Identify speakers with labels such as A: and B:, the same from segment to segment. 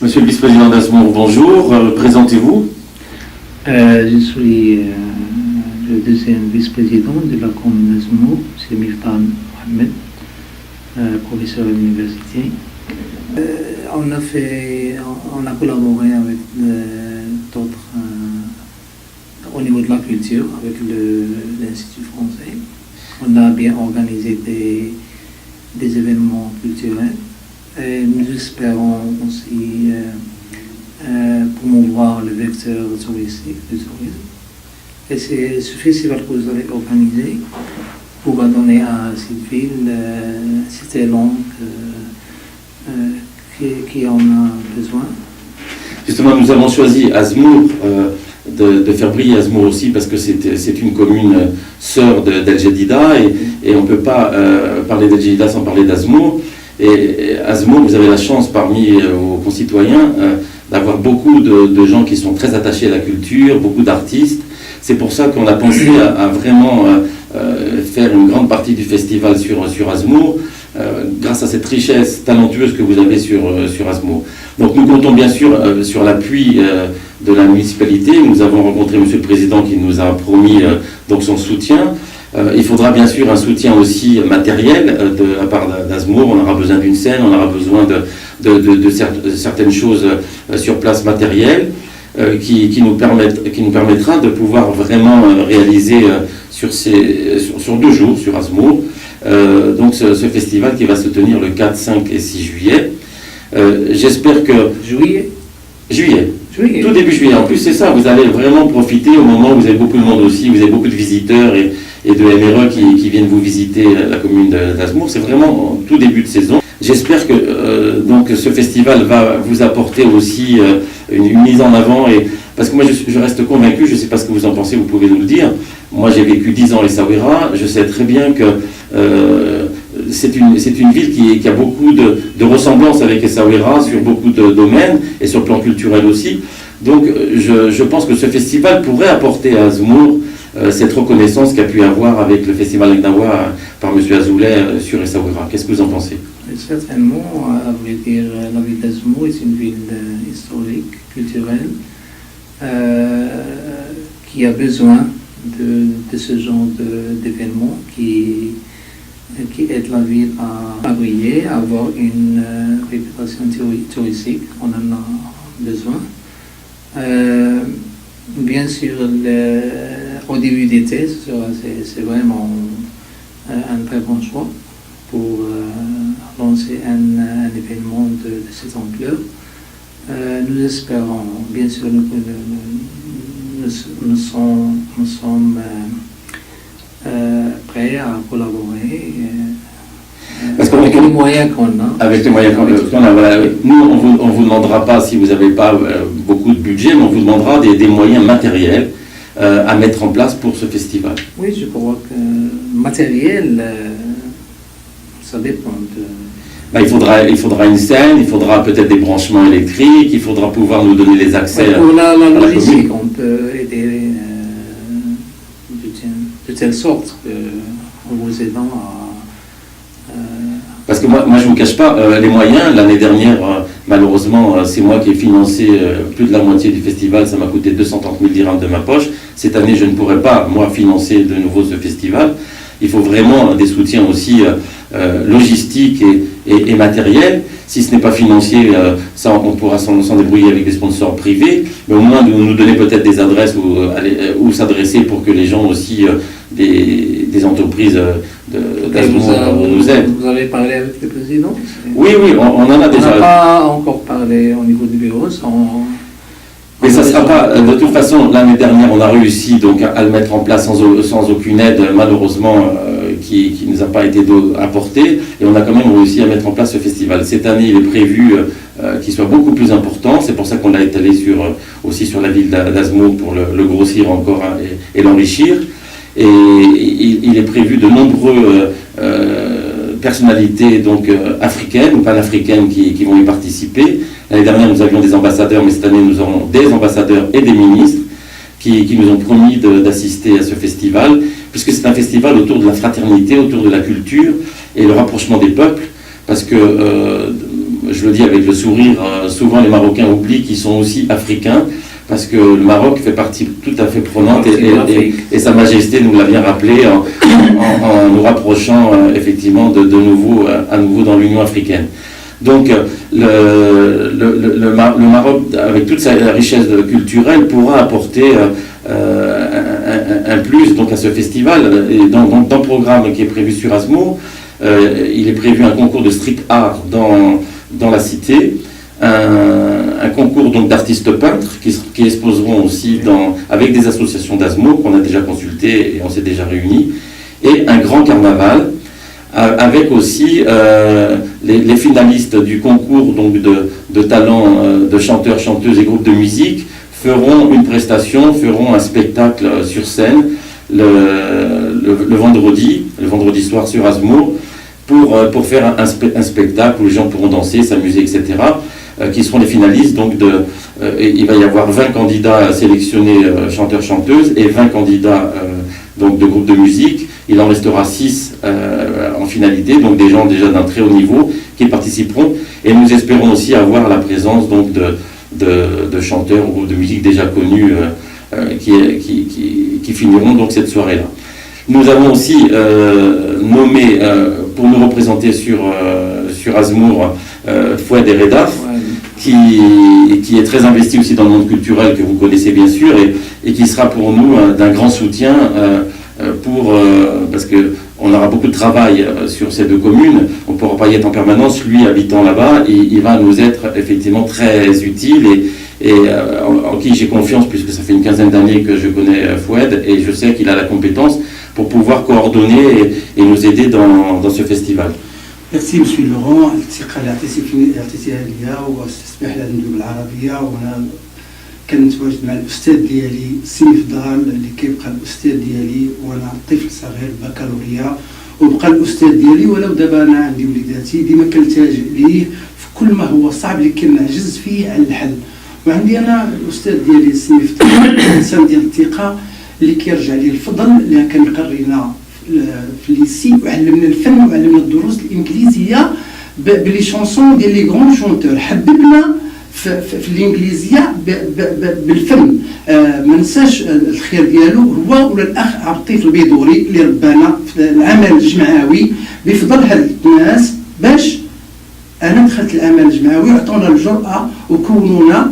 A: Monsieur le vice-président d'Azmour, bonjour. Présentez-vous.
B: Je suis le deuxième vice-président de la commune d'Azmour, c'est Miftan Mohamed, professeur à l'université. On a collaboré avec d'autres au niveau de la culture, avec l'Institut français. On a bien organisé des événements culturels. Et nous espérons aussi promouvoir le vecteur touristique du tourisme. Et ce festival que vous avez organisé pourra donner à cette ville cette langue qui en a besoin.
A: Justement, nous avons choisi Azmour, de faire briller Azmour aussi, parce que c'est une commune sœur d'El Jadida, et on ne peut pas parler d'El Jadida sans parler d'Azmour. Et Azmour, vous avez la chance parmi vos concitoyens d'avoir beaucoup de gens qui sont très attachés à la culture, beaucoup d'artistes. C'est pour ça qu'on a pensé à vraiment faire une grande partie du festival sur Azmour, grâce à cette richesse talentueuse que vous avez sur Azmour. Donc nous comptons bien sûr sur l'appui de la municipalité. Nous avons rencontré Monsieur le Président qui nous a promis donc son soutien. Il faudra bien sûr un soutien aussi matériel de la part d'Azmour. On aura besoin d'une scène, on aura besoin de certaines choses sur place matérielles qui nous permettra de pouvoir vraiment réaliser sur 2 jours sur Azmour donc ce festival qui va se tenir le 4, 5 et 6 juillet. J'espère que... Juillet. Tout début juillet. En plus, c'est ça, vous allez vraiment profiter au moment où vous avez beaucoup de monde aussi, vous avez beaucoup de visiteurs et de MRE qui viennent vous visiter la commune d'Azmour. C'est vraiment tout début de saison. J'espère que donc ce festival va vous apporter aussi une mise en avant, parce que moi je reste convaincu, je ne sais pas ce que vous en pensez, vous pouvez nous le dire. Moi j'ai vécu 10 ans à Essaouira, je sais très bien que c'est une ville qui a beaucoup de ressemblances avec Essaouira sur beaucoup de domaines et sur le plan culturel aussi. Donc je pense que ce festival pourrait apporter à Azmour cette reconnaissance qu'a pu avoir avec le festival Agnawa par M. Azoulay sur Essaouira. Qu'est-ce que vous en pensez?
B: Certainement, à vrai dire, la ville d'Azmour est une ville historique, culturelle, qui a besoin de ce genre d'événements qui aident la ville à briller, à avoir une réputation touristique. On en a besoin. Bien sûr, au début d'été, c'est vraiment un très bon choix pour lancer un événement de cette ampleur. Nous espérons, bien sûr, nous sommes prêts à collaborer avec les moyens qu'on a.
A: Avec les moyens qu'on a, voilà. Nous, on ne vous demandera pas, si vous n'avez pas beaucoup de budget, mais on vous demandera des moyens matériels à mettre en place pour ce festival.
B: Oui, je crois que matériel, ça dépend de...
A: Il faudra une scène, il faudra peut-être des branchements électriques, il faudra pouvoir nous donner les accès
B: pour la logistique,
A: commune.
B: On peut aider de telle sorte en vous aidant à...
A: Parce que moi je ne vous cache pas, les moyens, l'année dernière, malheureusement, c'est moi qui ai financé plus de la moitié du festival, ça m'a coûté 230 000 dirhams de ma poche. Cette année, je ne pourrai pas, moi, financer de nouveau ce festival. Il faut vraiment des soutiens aussi logistiques et matériels. Si ce n'est pas financier, ça on pourra s'en débrouiller avec des sponsors privés, mais au moins nous donner peut-être des adresses où s'adresser pour que les gens aussi, des entreprises d'Azmour nous aident.
B: Vous avez parlé avec le président?
A: Oui, on en a déjà.
B: On n'a pas encore parlé au niveau du bureau.
A: Mais ça ne sera pas, de toute façon, l'année dernière, on a réussi donc à le mettre en place sans aucune aide, malheureusement, qui ne nous a pas été apportée, et on a quand même réussi à mettre en place ce festival. Cette année, il est prévu qu'il soit beaucoup plus important, c'est pour ça qu'on l'a étalé aussi sur la ville d'Azmour pour le grossir encore et l'enrichir. Et il est prévu de nombreux personnalités donc africaines ou panafricaines qui vont y participer. L'année dernière, nous avions des ambassadeurs, mais cette année, nous aurons des ambassadeurs et des ministres qui nous ont promis d'assister à ce festival, puisque c'est un festival autour de la fraternité, autour de la culture et le rapprochement des peuples, parce que je le dis avec le sourire, souvent les Marocains oublient qu'ils sont aussi africains, parce que le Maroc fait partie tout à fait prenante et Sa Majesté nous l'a bien rappelé en nous rapprochant effectivement de nouveau, à nouveau dans l'Union africaine. Donc le Maroc, avec toute sa richesse culturelle, pourra apporter un plus donc, à ce festival. Et dans le programme qui est prévu sur Azmour, il est prévu un concours de street art dans la cité, un concours donc d'artistes peintres qui exposeront aussi avec des associations d'Azmour qu'on a déjà consultées et on s'est déjà réunis, et un grand carnaval avec aussi les finalistes du concours donc de talents de chanteurs, chanteuses et groupes de musique feront une prestation, feront un spectacle sur scène le vendredi soir sur Azmour pour faire un spectacle où les gens pourront danser, s'amuser, etc. Qui seront les finalistes. Donc il va y avoir 20 candidats sélectionnés, chanteurs, chanteuses, et 20 candidats donc de groupes de musique. Il en restera 6 en finalité, donc des gens déjà d'un très haut niveau qui participeront. Et nous espérons aussi avoir la présence donc de chanteurs ou de musique déjà connus qui finiront donc cette soirée-là. Nous avons aussi nommé pour nous représenter sur Azmour Fouad Eredaf, qui est très investi aussi dans le monde culturel que vous connaissez bien sûr et qui sera pour nous d'un grand soutien parce qu'on aura beaucoup de travail sur ces 2 communes. On ne pourra pas y être en permanence. Lui, habitant là-bas, il va nous être effectivement très utile et en qui j'ai confiance, puisque ça fait une quinzaine d'années que je connais Fouad et je sais qu'il a la compétence pour pouvoir coordonner et nous aider dans ce festival.
C: Merci Monsieur Laurent. الثقة اللي اعطيتيها ليا واستسمح لي ندوي بالعربية، وأنا كنتواجد مع الأستاذ ديالي سي مفضال اللي كيبقى الأستاذ ديالي وأنا طفل صغير بكالوريا وبقى الأستاذ ديالي، ولو دابا أنا عندي وليداتي ديما كنلتجئ ليه في كل ما هو صعب اللي كنعجز فيه على الحل. وعندي أنا الأستاذ ديالي سي مفضال إنسان ديال الثقة اللي كيرجع ليه الفضل، اللي كنقرينا في الليسي وعلمنا الفن وعلمنا الدروس الانجليزيه بلي شونسون ديال لي غون شونتور، حببنا في الانجليزيه بالفن. ما ننساش الخير ديالو هو ولا الاخ عبد اللطيف البيدوري اللي ربانا في العمل الجمعوي بفضل هاد الناس باش انا دخلت العمل الجمعوي وعطونا الجرأه وكونونا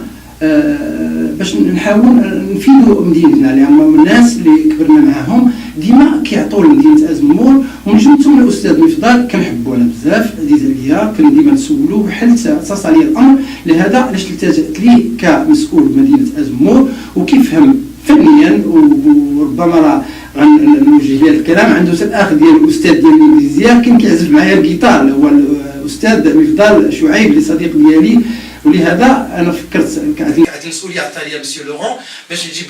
C: باش نحاولوا نفيدوا مدينتنا، لان الناس اللي كبرنا معاهم ديما كيعطوا لمدينه ازمور. ونجمتهم الاستاذ مفضال كنحبوا انا بزاف، عزيز عليا، كان ديما نسولو بحال تصاص عليا الامر. لهذا علاش التجأت ليه كمسؤول مدينه ازمور وكيفهم فنيا، وربما راه غنوجه ليه الكلام. عنده الاخ ديال الاستاذ ديال الانجليزيه كان كيعزف معايا الجيتار، هو الاستاذ مفضال شعيب اللي صديق ديالي. ولهذا انا فكرت هذه المسؤوليه عطاها لي مسيو لورون باش نجيب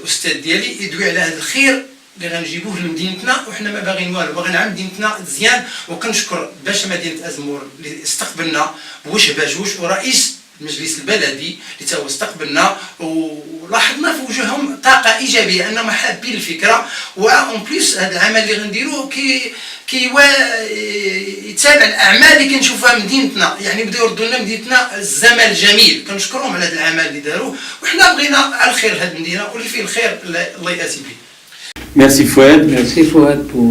C: الاستاذ ديالي يدوي على هذا الخير اللي غنجيبوه لمدينتنا، وحنا ما باغيين والو، باغيين نعمل مدينتنا مزيان. وكنشكر باش مدينه ازمور اللي استقبلنا بوش باجوش، ورئيس المجلس البلدي اللي تا هو استقبلنا، ولاحظنا في وجوههم طاقه ايجابيه انهم حابين الفكره. وان بليس هذا العمل اللي غنديروه يتابع الاعمال اللي كنشوفها مدينتنا، يعني بداو يردوا لنا مدينتنا الزمن الجميل. كنشكرهم على هذا العمل اللي داروه، وحنا بغينا على الخير هذه المدينه واللي فيه الخير الله ياتي به.
A: Merci Fouad.
B: Merci Fouad pour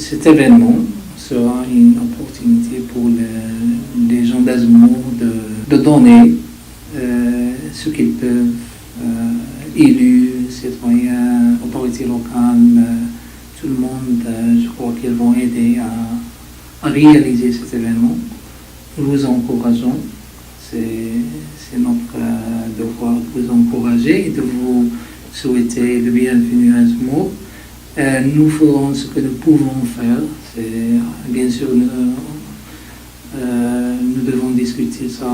B: cet événement. Sera une opportunité pour les gens d'Azmour de donner ce qu'ils peuvent, élus, citoyens, autorités locales, tout le monde. Je crois qu'ils vont aider à réaliser cet événement. Nous vous encourageons. C'est notre devoir de vous encourager et de vous souhaiter le bienvenu à Azmour. Nous ferons ce que nous pouvons faire. Bien sûr, nous devons discuter ça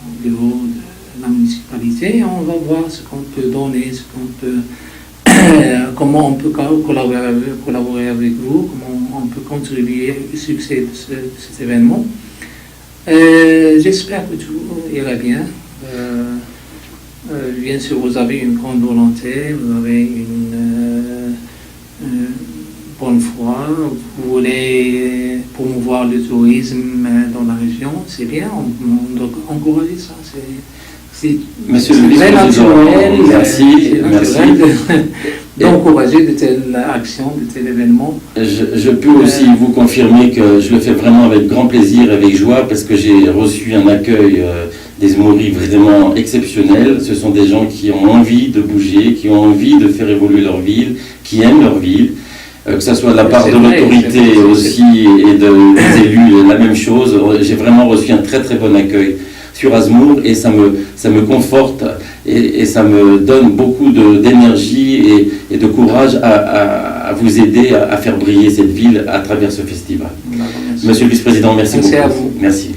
B: au niveau de la municipalité et on va voir ce qu'on peut donner, comment on peut collaborer avec vous, comment on peut contribuer au succès de cet événement. J'espère que tout ira bien. Bien sûr, vous avez une grande volonté, vous avez bonne foi, vous voulez promouvoir le tourisme dans la région, c'est bien, on doit encourager ça. C'est
A: Monsieur le
B: très
A: vice-président,
B: naturel,
A: merci,
B: c'est naturel d'encourager de telles actions, de tels événements.
A: Je peux aussi vous confirmer que je le fais vraiment avec grand plaisir, avec joie, parce que j'ai reçu un accueil des Maoris vraiment exceptionnel. Ce sont des gens qui ont envie de bouger, qui ont envie de faire évoluer leur ville, qui aiment leur ville. Que ce soit de la part de l'autorité aussi et des élus, la même chose. J'ai vraiment reçu un très très bon accueil sur Azmour et ça me conforte et ça me donne beaucoup d'énergie et de courage à vous aider à faire briller cette ville à travers ce festival.
B: Merci.
A: Monsieur le vice-président, merci beaucoup.
B: À vous.
A: Merci.